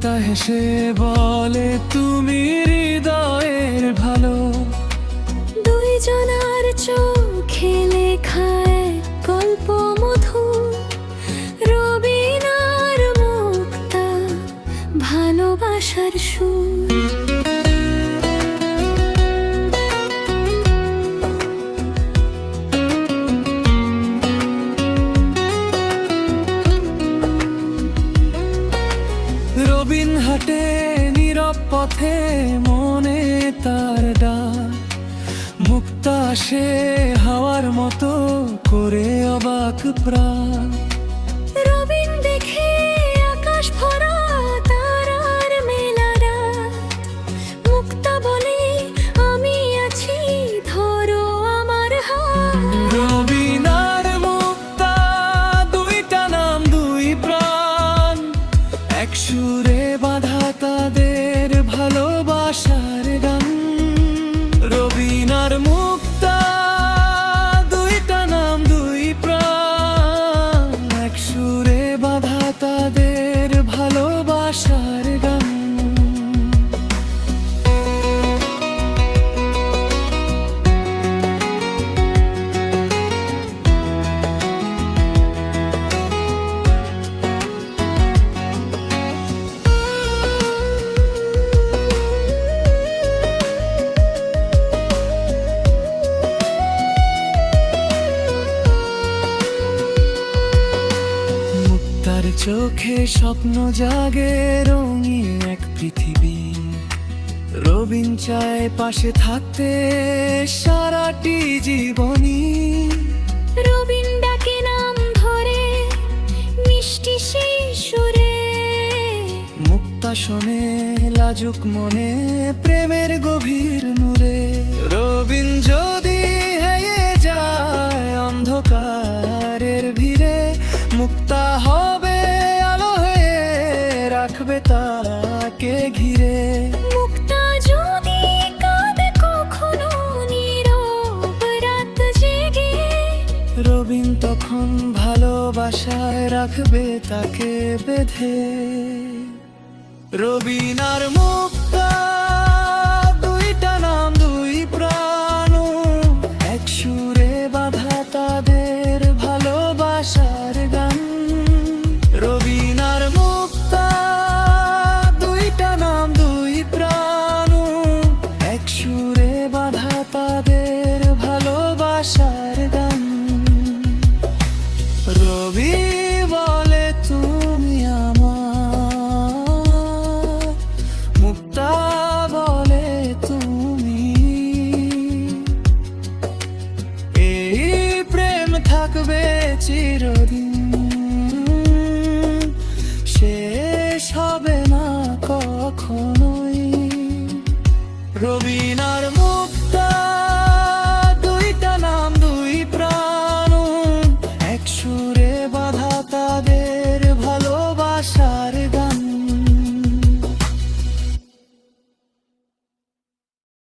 মুক্তা হেসে বলে তুমি হৃদয়ের ভালো। দুইজনার চোখে লেখা এক গল্প মধুর, রবিন আর মুক্তা ভালোবাসার সুর। রবিন হাটে নীরব পথে, মনে তার ডাক। মুক্তা সে হাওয়ার মতো করে অবাক প্রাণ। রবিন দেখে আকাশ ভরা তারার মেলা রাত। মুক্তা বলে আমি আছি, ধরো আমার হাত। রবিন আর মুক্তা দুইটা নাম দুই প্রাণ, এক সুরে বাঁধা তাদের ভালোবাসার গান। রবিন আর মুক্তা দুইটা নাম দুই প্রাণ, এক সুরে বাঁধা তাদের ভালোবাসার গান। তার চোখে স্বপ্ন জাগে রঙিন এক পৃথিবী। রবিন চায় পাশে থাকতে সারাটি জীবনী। রবিন ডাকে নাম ধরে মিষ্টি সেই সুরে। মুক্তা শোনে লাজুক মনে প্রেমের গভীর নূরে। রবিন যদি হেয়ে যায় অন্ধকারের ভিড়ে, মুক্তা হবে আলো হয়ে রাখবে তাকে ঘিরে। মুক্তা যদি কাঁদে কখনো নীরব রাত জেগে, রবিন তখন ভালোবাসায় রাখবে তাকে বেঁধে। রবিন আর মুক্তা দুইটা নাম দুই প্রাণ, এক সুরে বাঁধা তাদের ভালোবাসার গান। রবিন আর মুক্তা দুইটা নাম দুই প্রাণ, এক সুরে বাঁধা তাদের ভালোবাসার গান। রবি বলে তুমি আমার, মুক্তা বলে তুমি। এই প্রেম থাকবে চিরদিন, শেষ হবে না কখনোই। রবিন আর